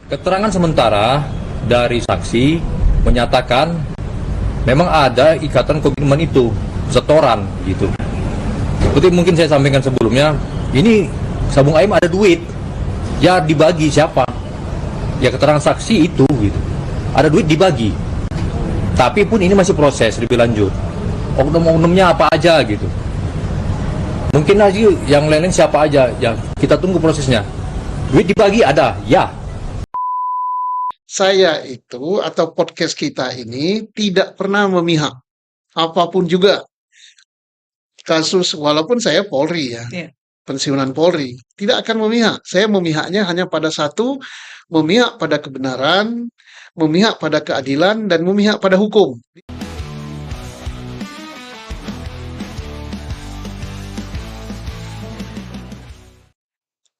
Keterangan sementara dari saksi menyatakan memang ada ikatan komitmen itu, setoran gitu. Seperti mungkin saya sampaikan sebelumnya, ini sabung ayam ada duit, ya dibagi siapa? Ya keterangan saksi itu gitu. Ada duit dibagi. Tapi pun ini masih proses lebih lanjut. Oknum-oknumnya apa aja gitu. Mungkin aja yang lain-lain siapa aja, ya kita tunggu prosesnya. Duit dibagi ada, ya. Saya itu atau podcast kita ini tidak pernah memihak apapun juga kasus walaupun saya Polri ya, Iya. pensiunan Polri, tidak akan memihak. Saya memihaknya hanya pada satu, memihak pada kebenaran, memihak pada keadilan dan memihak pada hukum.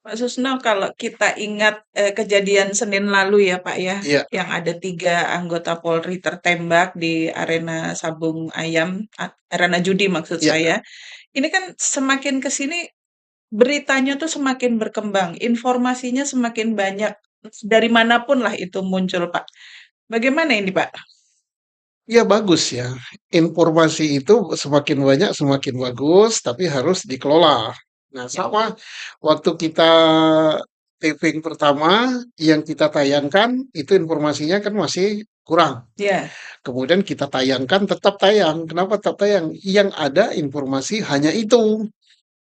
Pak Susno, kalau kita ingat kejadian Senin lalu ya Pak ya, Iya, yang ada 3 anggota Polri tertembak di arena sabung ayam, arena judi maksud iya. saya. Ini kan semakin ke sini beritanya tuh semakin berkembang, informasinya semakin banyak, dari manapun lah itu muncul Pak. Bagaimana ini Pak? Ya bagus ya. Informasi itu semakin banyak semakin bagus, tapi harus dikelola. Nah, sama waktu kita taping pertama yang kita tayangkan itu informasinya kan masih kurang. Ya, Kemudian kita tayangkan tetap tayang. Kenapa tetap tayang? Yang ada informasi hanya itu.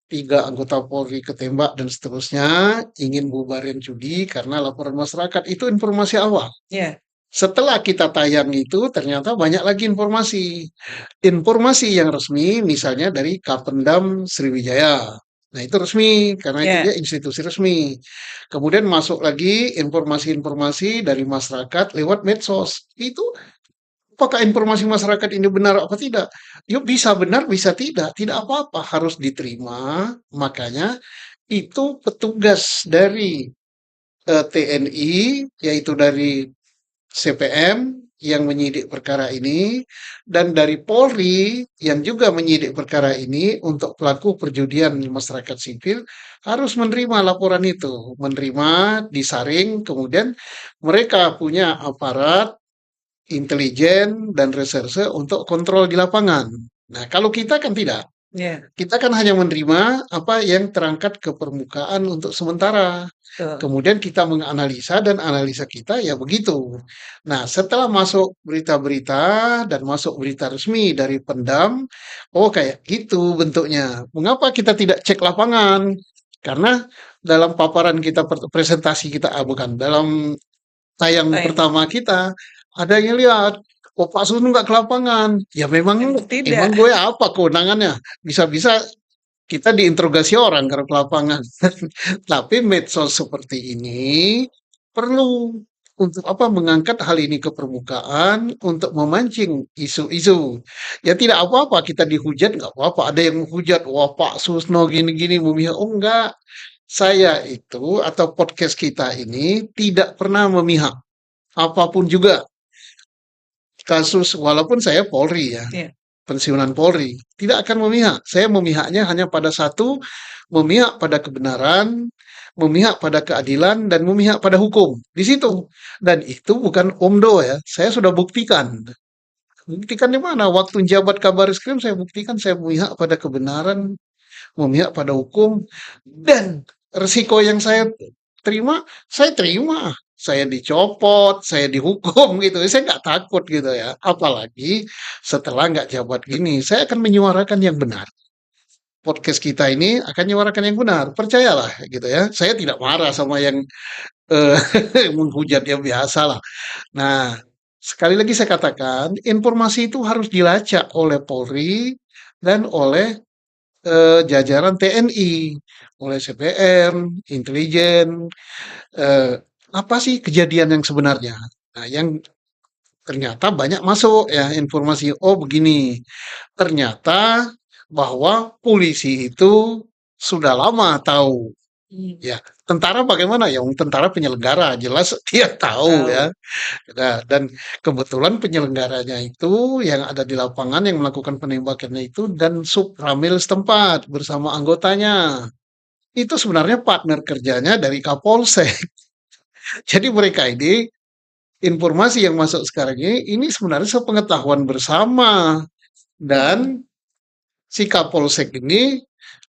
3 anggota Polri ketembak dan seterusnya ingin bubarin judi karena laporan masyarakat. Itu informasi awal. ya, Setelah kita tayang itu ternyata banyak lagi informasi. Informasi yang resmi misalnya dari Kapendam Sriwijaya. Nah itu resmi karena itu ya. dia institusi resmi. Kemudian masuk lagi informasi-informasi dari masyarakat lewat medsos. Itu apakah informasi masyarakat ini benar apa tidak? Yuk bisa benar bisa tidak. Tidak apa-apa harus diterima. Makanya itu petugas dari TNI yaitu dari CPM yang menyidik perkara ini dan dari Polri yang juga menyidik perkara ini untuk pelaku perjudian masyarakat sipil harus menerima laporan itu, menerima, disaring, kemudian mereka punya aparat intelijen dan reserse untuk kontrol di lapangan. Nah, kalau kita kan tidak. Ya, Kita kan hanya menerima apa yang terangkat ke permukaan untuk sementara. betul. Kemudian kita menganalisa dan analisa kita ya begitu. Nah, setelah masuk berita-berita dan masuk berita resmi dari Pendam, oh kayak gitu bentuknya. Mengapa kita tidak cek lapangan? Karena dalam paparan kita presentasi kita bukan dalam tayang Baik. pertama kita ada yang lihat, "Oh, Pak Sunu nggak ke lapangan." Ya memang Memang tidak. emang gue apa kewenangannya? Bisa-bisa kita diinterogasi orang kalau ke lapangan. Tapi medsos seperti ini perlu untuk apa mengangkat hal ini ke permukaan untuk memancing isu-isu. Ya tidak apa-apa kita dihujat nggak apa-apa. Ada yang menghujat, wah Pak Susno gini-gini memihak. Oh enggak, saya itu atau podcast kita ini tidak pernah memihak apapun juga kasus walaupun saya Polri ya, Ya. pensiunan Polri, tidak akan memihak. Saya memihaknya hanya pada satu, memihak pada kebenaran, memihak pada keadilan, dan memihak pada hukum. Di situ. Dan itu bukan omdo ya, saya sudah buktikan. Buktikan di mana? Waktu jabat Kabarizkrim saya buktikan saya memihak pada kebenaran, memihak pada hukum, dan resiko yang terima, saya terima. Saya dicopot, saya dihukum gitu. Saya nggak takut gitu ya. Apalagi setelah nggak jabat gini, saya akan menyuarakan yang benar. Podcast kita ini akan menyuarakan yang benar. Percayalah gitu ya. Saya tidak marah sama yang eh, menghujat yang biasa lah. Nah, sekali lagi saya katakan, informasi itu harus dilacak oleh Polri dan oleh jajaran TNI, oleh CPM, intelijen, eee, apa sih kejadian yang sebenarnya. Nah, yang ternyata banyak masuk ya informasi, oh begini, ternyata bahwa polisi itu sudah lama tahu. Hmm, Ya, tentara bagaimana? Ya, tentara penyelenggara, jelas dia tahu tahu. ya. Nah, dan kebetulan penyelenggaranya itu yang ada di lapangan yang melakukan penembakannya itu dan Subramil setempat bersama anggotanya. Itu sebenarnya partner kerjanya dari Kapolsek. Jadi mereka ini, informasi yang masuk sekarang ini sebenarnya sepengetahuan bersama. Dan si Kapolsek ini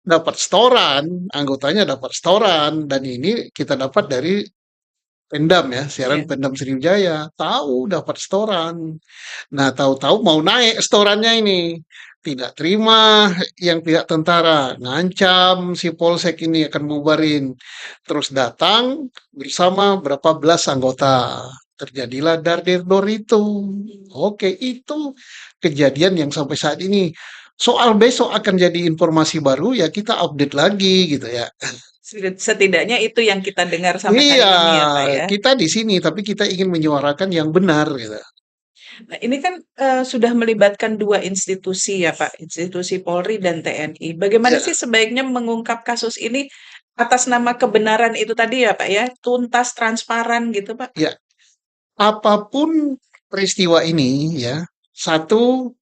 dapat setoran, anggotanya dapat setoran, dan ini kita dapat dari Pemdam ya, siaran Iya. Pemdam Sriwijaya, tahu dapat setoran. Nah, tahu-tahu mau naik setorannya ini. Tidak terima yang pihak tentara, ngancam si Polsek ini akan bubarin. Terus datang bersama berapa belas anggota. Terjadilah dar-der-dor itu. Oke, itu kejadian yang sampai saat ini. Soal besok akan jadi informasi baru ya kita update lagi gitu ya. Setidaknya itu yang kita dengar sampai hari Iya, ini ya, Pak, ya. kita di sini tapi kita ingin menyuarakan yang benar gitu. Nah, ini kan, sudah melibatkan 2 institusi ya, Pak, institusi Polri dan TNI. Bagaimana Ya, sih sebaiknya mengungkap kasus ini atas nama kebenaran itu tadi ya, Pak, ya? Tuntas, transparan gitu, Pak? ya. Apapun peristiwa ini ya, satu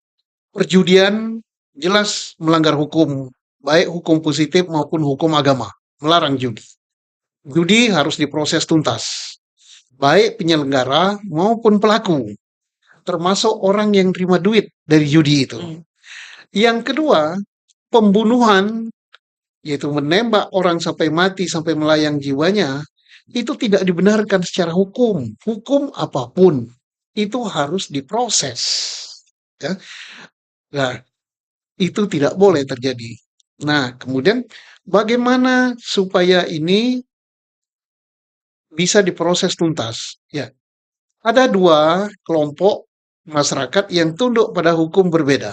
perjudian jelas melanggar hukum, baik hukum positif maupun hukum agama, melarang judi. Judi harus diproses tuntas, baik penyelenggara maupun pelaku, termasuk orang yang terima duit dari judi itu. Hmm. Yang kedua, pembunuhan, yaitu menembak orang sampai mati, sampai melayang jiwanya, itu tidak dibenarkan secara hukum. Hukum apapun itu harus diproses. Ya. Nah, itu tidak boleh terjadi. Nah, kemudian bagaimana supaya ini bisa diproses tuntas? Ya, ada dua kelompok masyarakat yang tunduk pada hukum berbeda.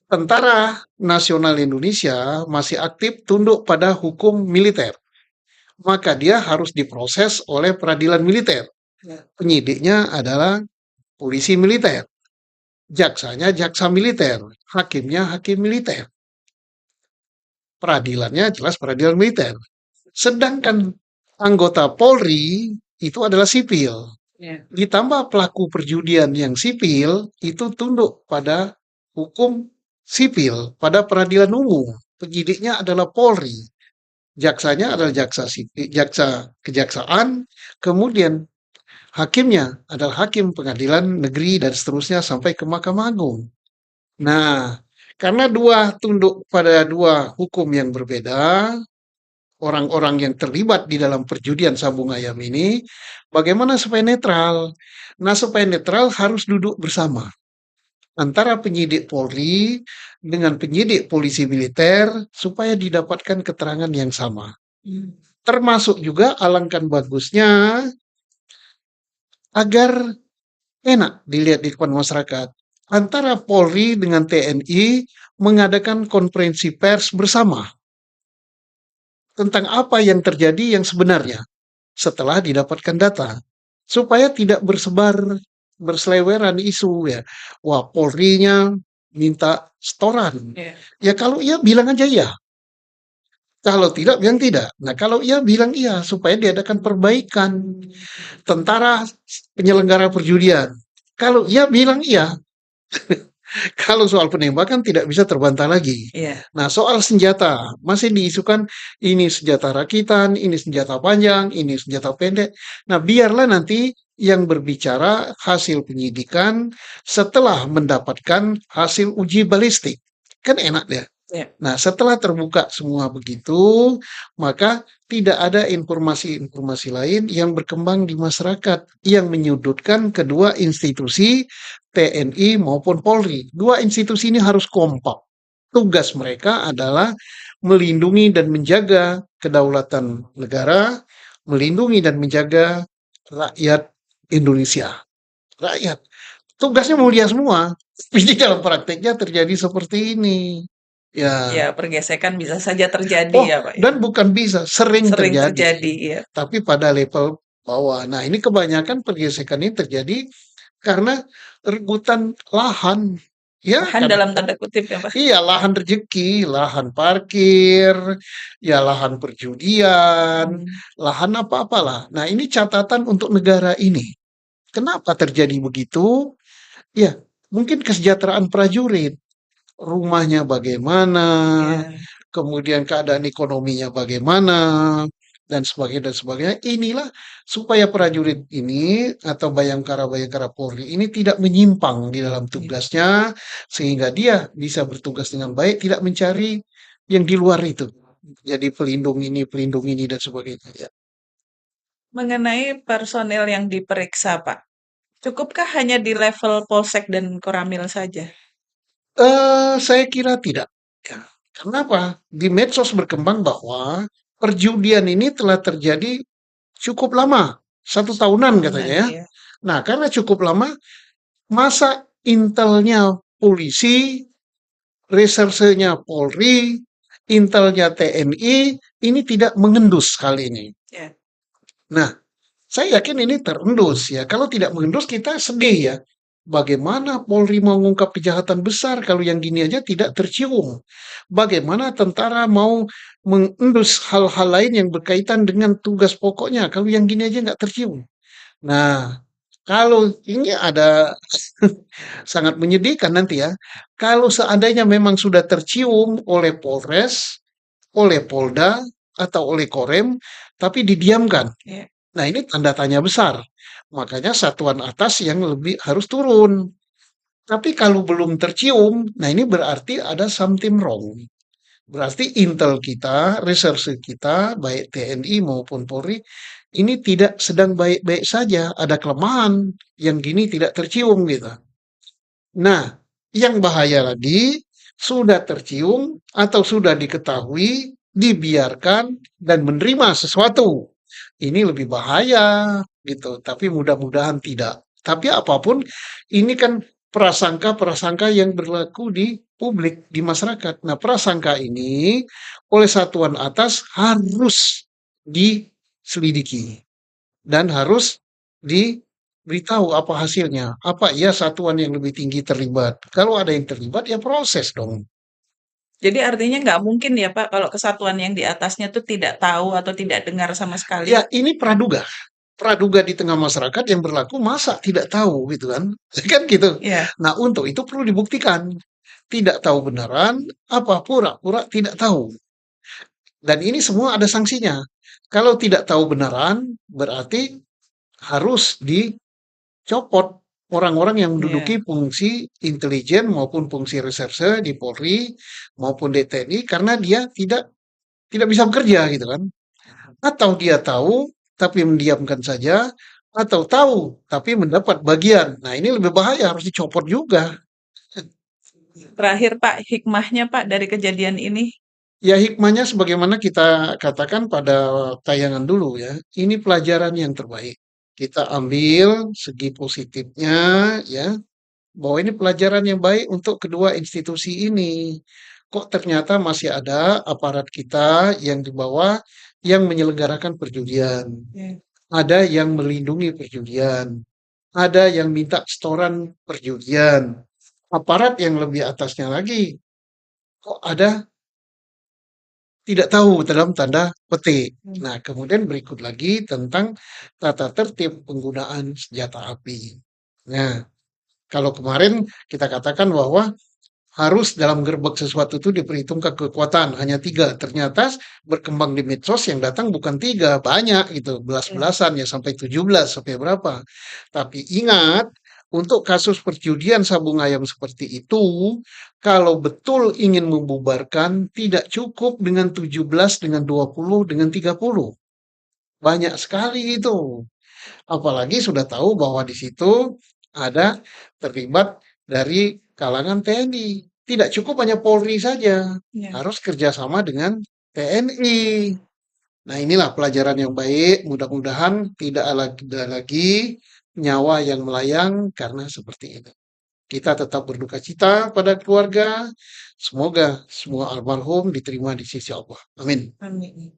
Tentara Nasional Indonesia masih aktif tunduk pada hukum militer. Maka dia harus diproses oleh peradilan militer. Penyidiknya adalah polisi militer. Jaksanya jaksa militer. Hakimnya hakim militer. Peradilannya jelas peradilan militer. Sedangkan anggota Polri itu adalah sipil. Ya. Ditambah pelaku perjudian yang sipil itu tunduk pada hukum sipil, pada peradilan umum. Penyidiknya adalah Polri. Jaksanya adalah jaksa sipil, jaksa kejaksaan, kemudian hakimnya adalah hakim pengadilan negeri dan seterusnya sampai ke Mahkamah Agung. Nah, karena tunduk pada dua hukum yang berbeda, orang-orang yang terlibat di dalam perjudian sabung ayam ini, bagaimana supaya netral? Nah, supaya netral harus duduk bersama antara penyidik Polri dengan penyidik polisi militer supaya didapatkan keterangan yang sama. Termasuk juga alangkah bagusnya agar enak dilihat di depan masyarakat. Antara Polri dengan TNI mengadakan konferensi pers bersama tentang apa yang terjadi yang sebenarnya setelah didapatkan data. Supaya tidak berseleweran isu ya. Wah, Polri-nya minta setoran. Ya. Ya kalau iya bilang aja iya. Kalau tidak bilang tidak. Nah, kalau iya bilang iya supaya diadakan perbaikan. Tentara penyelenggara perjudian. Kalau iya bilang iya. Kalau soal penembakan tidak bisa terbantah lagi. Iya. Nah, soal senjata masih diisukan ini senjata rakitan, ini senjata panjang, ini senjata pendek. Nah, biarlah nanti yang berbicara hasil penyidikan setelah mendapatkan hasil uji balistik. Kan enak ya. Ya. Nah, setelah terbuka semua begitu, maka tidak ada informasi-informasi lain yang berkembang di masyarakat yang menyudutkan kedua institusi TNI maupun Polri. Dua institusi ini harus kompak. Tugas mereka adalah melindungi dan menjaga kedaulatan negara, melindungi dan menjaga rakyat Indonesia. Rakyat. Tugasnya mulia semua. Tapi dalam prakteknya terjadi seperti ini. Ya. Ya, pergesekan bisa saja terjadi Oh, ya, Pak, ya. dan bukan bisa, sering Sering terjadi. terjadi, ya. Tapi pada level bawah. Nah, ini kebanyakan pergesekan ini terjadi karena rebutan lahan. Ya, Lahan dalam tanda kutip ya, Pak. iya, lahan rezeki, lahan parkir, ya lahan perjudian, lahan apa-apalah. Nah, ini catatan untuk negara ini. Kenapa terjadi begitu? Ya, mungkin kesejahteraan prajurit. Rumahnya bagaimana, Ya. kemudian keadaan ekonominya bagaimana, dan sebagainya. Inilah supaya prajurit ini atau Bayangkara-Bayangkara Polri ini tidak menyimpang di dalam tugasnya, sehingga dia bisa bertugas dengan baik, tidak mencari yang di luar itu. Jadi pelindung ini dan sebagainya. Ya. Mengenai personil yang diperiksa, Pak, cukupkah hanya di level Polsek dan Koramil saja? Saya kira tidak. Ya. Kenapa? Di medsos berkembang bahwa perjudian ini telah terjadi cukup lama, 1 tahunan katanya ya. Iya. Nah, karena cukup lama, masa intelnya polisi, resersenya Polri, intelnya TNI, ini tidak mengendus kali ini. Ya. Nah, saya yakin ini terendus ya. Kalau tidak mengendus kita sedih ya. Bagaimana Polri mau mengungkap kejahatan besar kalau yang gini aja tidak tercium? Bagaimana tentara mau mengendus hal-hal lain yang berkaitan dengan tugas pokoknya kalau yang gini aja nggak tercium? Nah, kalau ini ada sangat menyedihkan nanti ya. Kalau seandainya memang sudah tercium oleh Polres, oleh Polda, atau oleh Korem, tapi didiamkan. Ya. Nah, ini tanda tanya besar. Makanya satuan atas yang lebih harus turun. Tapi kalau belum tercium, nah ini berarti ada something wrong. Berarti intel kita, reserse kita, baik TNI maupun Polri, ini tidak sedang baik-baik saja. Ada kelemahan yang gini tidak tercium gitu. Nah, yang bahaya lagi, sudah tercium atau sudah diketahui, dibiarkan, dan menerima sesuatu. Ini lebih bahaya gitu, tapi mudah-mudahan tidak. Tapi apapun, ini kan prasangka-prasangka yang berlaku di publik, di masyarakat. Nah, prasangka ini oleh satuan atas harus diselidiki dan harus diberitahu apa hasilnya. Apa iya satuan yang lebih tinggi terlibat? Kalau ada yang terlibat, ya proses dong. Jadi artinya nggak mungkin ya Pak, kalau kesatuan yang di atasnya tuh tidak tahu atau tidak dengar sama sekali? Ya, ini praduga. Praduga di tengah masyarakat yang berlaku masa tidak tahu gitu kan. Kan gitu. Iya. Nah, untuk itu perlu dibuktikan. Tidak tahu benaran, apa pura-pura tidak tahu. Dan ini semua ada sanksinya. Kalau tidak tahu benaran, berarti harus dicopot orang-orang yang menduduki Iya. fungsi intelijen maupun fungsi reserse di Polri maupun di TNI karena dia tidak bisa bekerja gitu kan. Atau dia tahu tapi mendiamkan saja, atau tahu tapi mendapat bagian. Nah, ini lebih bahaya, harus dicopot juga. Terakhir Pak, hikmahnya Pak dari kejadian ini? Ya hikmahnya sebagaimana kita katakan pada tayangan dulu ya, ini pelajaran yang terbaik. Kita ambil segi positifnya ya, bahwa ini pelajaran yang baik untuk kedua institusi ini. Kok ternyata masih ada aparat kita yang di bawah yang menyelenggarakan perjudian. Iya. Ada yang melindungi perjudian, ada yang minta setoran perjudian. Aparat yang lebih atasnya lagi, kok ada tidak tahu dalam tanda petik. Nah, kemudian berikut lagi tentang tata tertib penggunaan senjata api. Nah, kalau kemarin kita katakan bahwa harus dalam gerbek sesuatu itu diperhitungkan kekuatan hanya 3. Ternyata berkembang di medsos yang datang bukan 3, banyak gitu, belas-belasan ya sampai 17 sampai berapa. Tapi ingat, untuk kasus perjudian sabung ayam seperti itu, kalau betul ingin membubarkan tidak cukup dengan 17, dengan 20, dengan 30. Banyak sekali itu. Apalagi sudah tahu bahwa di situ ada terlibat dari kalangan TNI. Tidak cukup hanya Polri saja, Iya. harus kerjasama dengan TNI. Nah, inilah pelajaran yang baik. Mudah-mudahan tidak ada lagi nyawa yang melayang karena seperti ini. Kita tetap berduka cita pada keluarga. Semoga semua almarhum diterima di sisi Allah. Amin. Amin.